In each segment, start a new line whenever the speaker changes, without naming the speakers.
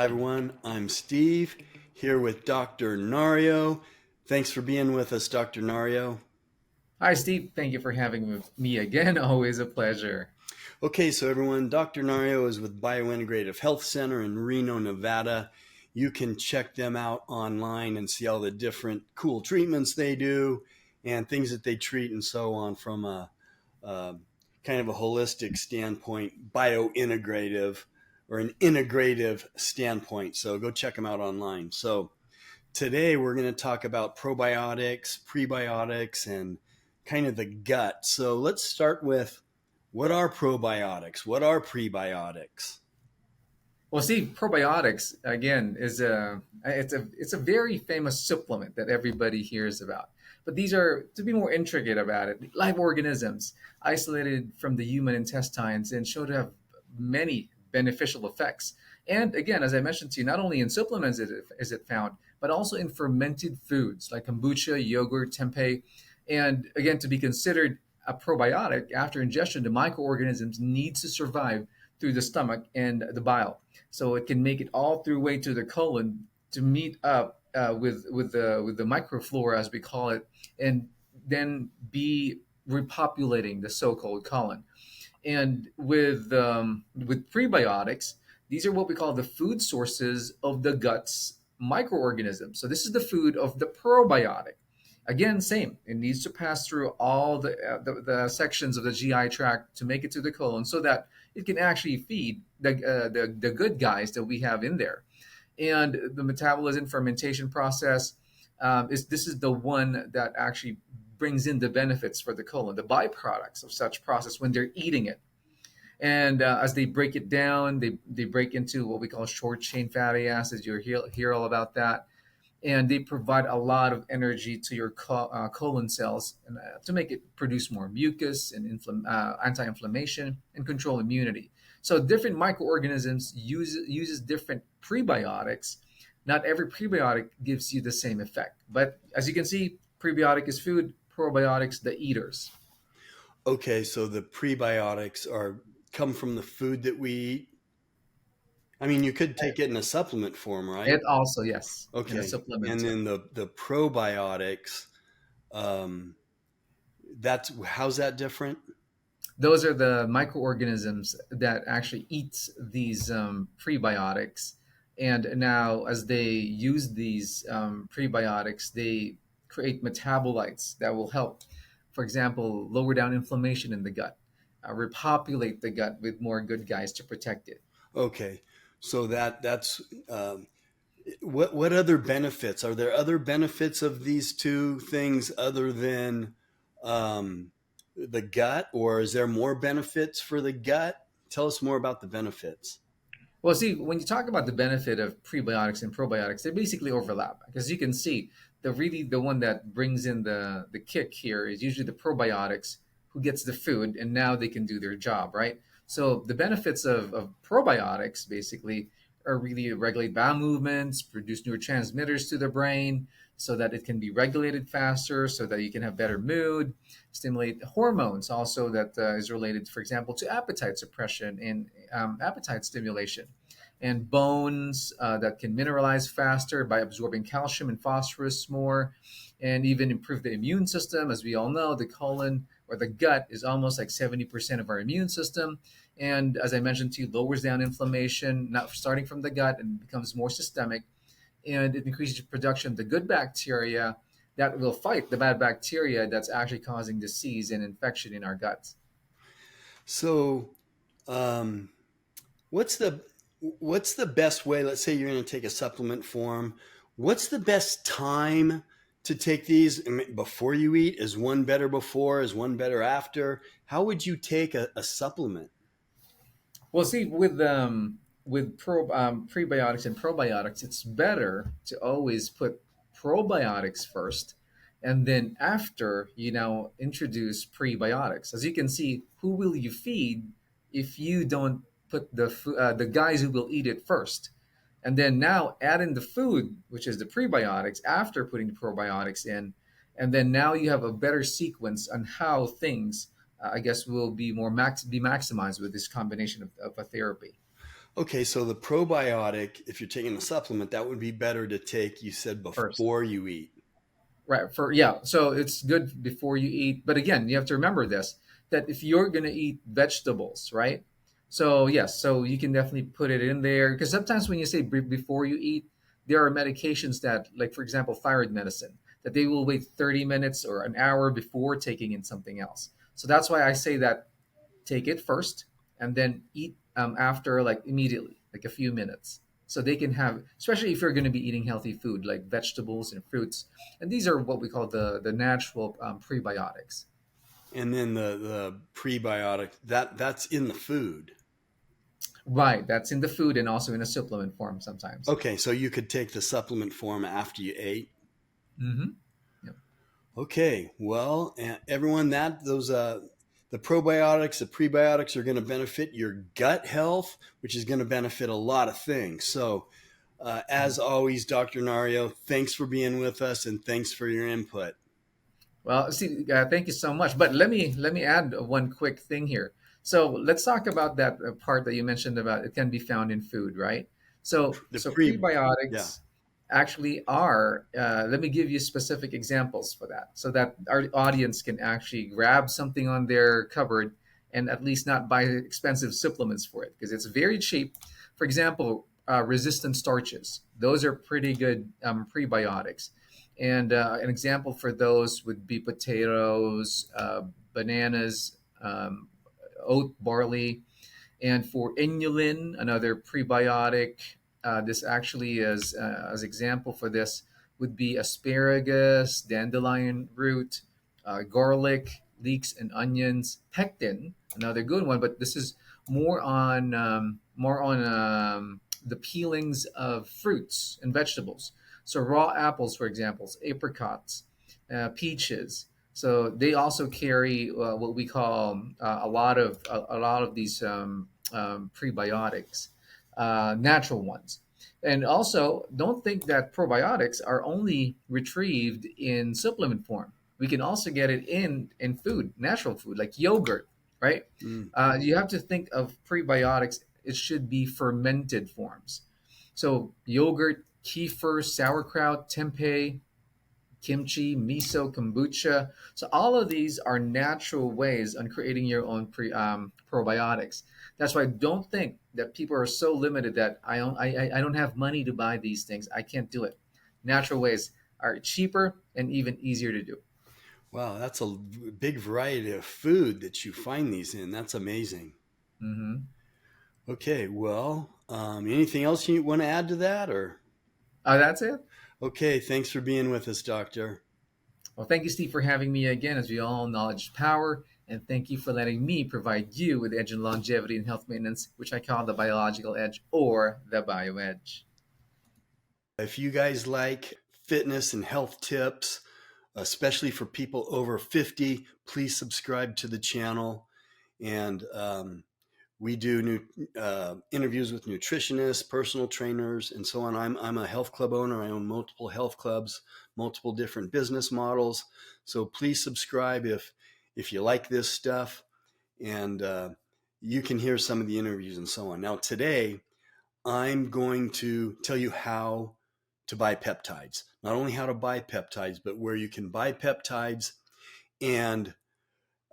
Hi everyone, I'm Steve here with Dr. Nario. Thanks for being with us, Dr. Nario.
Hi, Steve. Thank you for having me again. Always a pleasure.
Okay, so everyone, Dr. Nario is with Biointegrative Health Center in Reno, Nevada. You can check them out online and see all the different cool treatments they do and things that they treat and so on from a kind of a holistic standpoint, biointegrative or an integrative standpoint. So go check them out online. So today we're going to talk about probiotics, prebiotics, and kind of the gut. So let's start with what are probiotics? What are prebiotics?
Well, see, probiotics again is a very famous supplement that everybody hears about. But these are, to be more intricate about it, live organisms isolated from the human intestines and show to have many beneficial effects. And again, as I mentioned to you, not only in supplements is it found, but also in fermented foods like kombucha, yogurt, tempeh. And again, to be considered a probiotic after ingestion, the microorganisms need to survive through the stomach and the bile, so it can make it all through way to the colon to meet up with the microflora as we call it, and then be repopulating the so-called colon. And with prebiotics, these are what we call the food sources of the gut's microorganisms. So this is the food of the probiotic. Again, same. It needs to pass through all the sections of the GI tract to make it to the colon, so that it can actually feed the good guys that we have in there. And the metabolism fermentation process is the one that actually brings in the benefits for the colon, the byproducts of such process when they're eating it. And as they break it down, they break into what we call short chain fatty acids. You'll hear all about that. And they provide a lot of energy to your colon cells and, to make it produce more mucus and anti-inflammation and control immunity. So different microorganisms uses different prebiotics. Not every prebiotic gives you the same effect, but as you can see, prebiotic is food, probiotics the eaters.
Okay, so the prebiotics are come from the food that we eat. I mean, you could take it in a supplement form, right?
It also, yes, in a
Okay,
supplement
and
too.
then the probiotics, um, that's how's that different?
Those are the microorganisms that actually eat these prebiotics. And now, as they use these prebiotics, they create metabolites that will help, for example, lower down inflammation in the gut, repopulate the gut with more good guys to protect it.
Okay, so that's what other benefits? Are there other benefits of these two things other than um, the gut, or is there more benefits for the gut? Tell us more about the benefits.
Well, see, when you talk about the benefit of prebiotics and probiotics, they basically overlap because you can see the one that brings in the kick here is usually the probiotics who gets the food and now they can do their job, right? So the benefits of probiotics basically are really to regulate bowel movements, produce neurotransmitters to the brain so that it can be regulated faster, so that you can have better mood, stimulate hormones also that is related, for example, to appetite suppression and appetite stimulation, and bones that can mineralize faster by absorbing calcium and phosphorus more, and even improve the immune system. As we all know, the colon or the gut is almost like 70% of our immune system. And as I mentioned to you, lowers down inflammation, not starting from the gut, and becomes more systemic. And it increases the production of the good bacteria that will fight the bad bacteria that's actually causing disease and infection in our guts.
So, um, what's the what's the best way? Let's say you're going to take a supplement form. What's the best time to take these? I mean, before you eat? Is one better before? Is one better after? How would you take a supplement?
Well, see, with prebiotics and probiotics, it's better to always put probiotics first, and then after introduce prebiotics. As you can see, who will you feed if you don't put the guys who will eat it first, and then now add in the food, which is the prebiotics after putting the probiotics in, and then now you have a better sequence on how things I guess will be maximized with this combination of a therapy.
Okay, so the probiotic, if you're taking a supplement, that would be better to take, you said,
first.
before you eat.
Right. For yeah. So it's good before you eat. But again, you have to remember this, that if you're gonna eat vegetables, right? So yes, so you can definitely put it in there because sometimes when you say before you eat, there are medications that, like for example, thyroid medicine, that they will wait 30 minutes or an hour before taking in something else. So that's why I say that take it first and then eat after, like immediately, like a few minutes. So they can have, especially if you're going to be eating healthy food like vegetables and fruits. And these are what we call the natural prebiotics.
And then the prebiotic, that's in the food.
Right. That's in the food and also in a supplement form sometimes.
Okay, so you could take the supplement form after you ate.
Mm-hmm. Yep.
Okay, well, everyone, that those the probiotics, the prebiotics are going to benefit your gut health, which is going to benefit a lot of things. So, as always, Dr. Nario, thanks for being with us and thanks for your input.
Well, see, thank you so much. But let me add one quick thing here. So let's talk about that part that you mentioned about it can be found in food, right? So
The
so
pre, yeah.
prebiotics actually are. Let me give you specific examples for that, so that our audience can actually grab something on their cupboard and at least not buy expensive supplements for it because it's very cheap. For example, resistant starches; those are pretty good prebiotics. And an example for those would be potatoes, bananas, oat barley. And for inulin, another prebiotic, this actually is as example for this would be asparagus, dandelion root, garlic, leeks, and onions. Pectin, another good one, but this is more on the peelings of fruits and vegetables. So raw apples, for example, apricots, peaches. So they also carry what we call a lot of these prebiotics, natural ones. And also, don't think that probiotics are only retrieved in supplement form. We can also get it in food, natural food like yogurt, right?
Mm.
You have to think of prebiotics. It should be fermented forms. So yogurt, kefir, sauerkraut, tempeh, kimchi, miso, kombucha. So all of these are natural ways on creating your own probiotics. That's why don't think that people are so limited that I don't have money to buy these things. I can't do it. Natural ways are cheaper and even easier to do.
Wow, that's a big variety of food that you find these in. That's amazing.
Hmm.
Okay, well, anything else you want to add to that, or?
That's it.
Okay, thanks for being with us, Doctor.
Well, thank you, Steve, for having me again. As we all, knowledge is power. And thank you for letting me provide you with edge in longevity and health maintenance, which I call the biological edge or the bio edge.
If you guys like fitness and health tips, especially for people over 50, please subscribe to the channel. And we do interviews with nutritionists, personal trainers, and so on. I'm a health club owner. I own multiple health clubs, multiple different business models. So please subscribe if you like this stuff, and you can hear some of the interviews and so on. Now today, I'm going to tell you how to buy peptides. Not only how to buy peptides, but where you can buy peptides and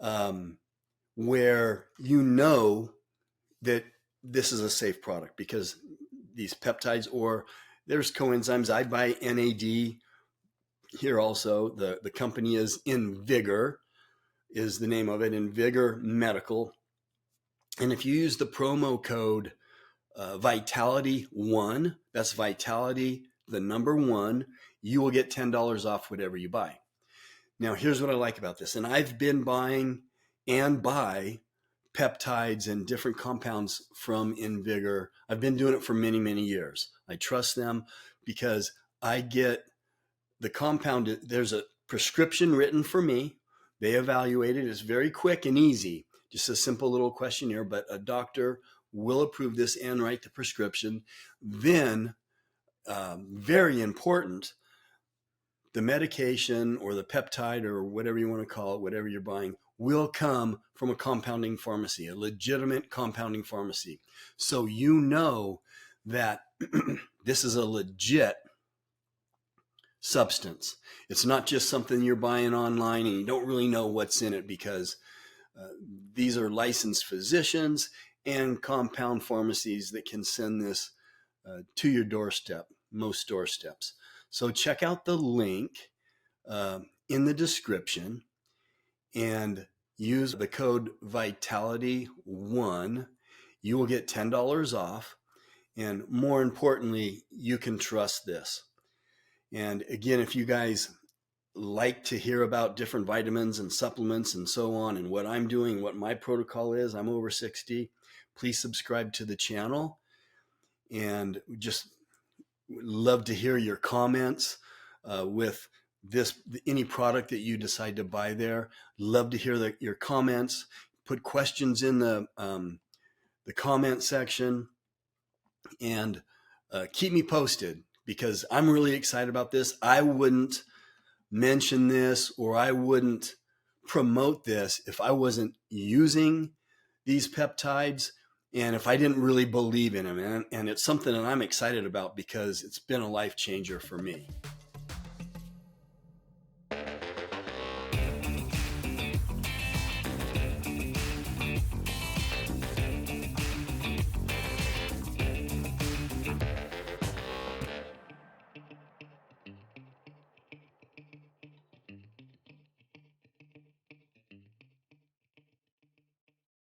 um, where you know that this is a safe product because these peptides, or there's coenzymes. I buy NAD here also. The company is InVigor, is the name of it, InVigor Medical. And if you use the promo code Vitality1, that's Vitality, the number one, you will get $10 off whatever you buy. Now, here's what I like about this. And I've been buying and buy peptides and different compounds from InVigor. I've been doing it for many, many years. I trust them because I get the compound. There's a prescription written for me. They evaluate it. It's very quick and easy, just a simple little questionnaire, but a doctor will approve this and write the prescription. Then, very important, the medication or the peptide or whatever you want to call it, whatever you're buying, will come from a compounding pharmacy, a legitimate compounding pharmacy. So you know that this is a legit substance. It's not just something you're buying online and you don't really know what's in it, because these are licensed physicians and compound pharmacies that can send this to your doorstep, most doorsteps. So check out the link in the description and use the code Vitality1. You will get $10 off. And more importantly, you can trust this. And again, if you guys like to hear about different vitamins and supplements and so on, and what I'm doing, what my protocol is, I'm over 60, please subscribe to the channel. And just love to hear your comments with any product that you decide to buy there. Love to hear your comments. Put questions in the comment section, and keep me posted, because I'm really excited about this. I wouldn't mention this, or I wouldn't promote this if I wasn't using these peptides and if I didn't really believe in them. And it's something that I'm excited about, because it's been a life changer for me.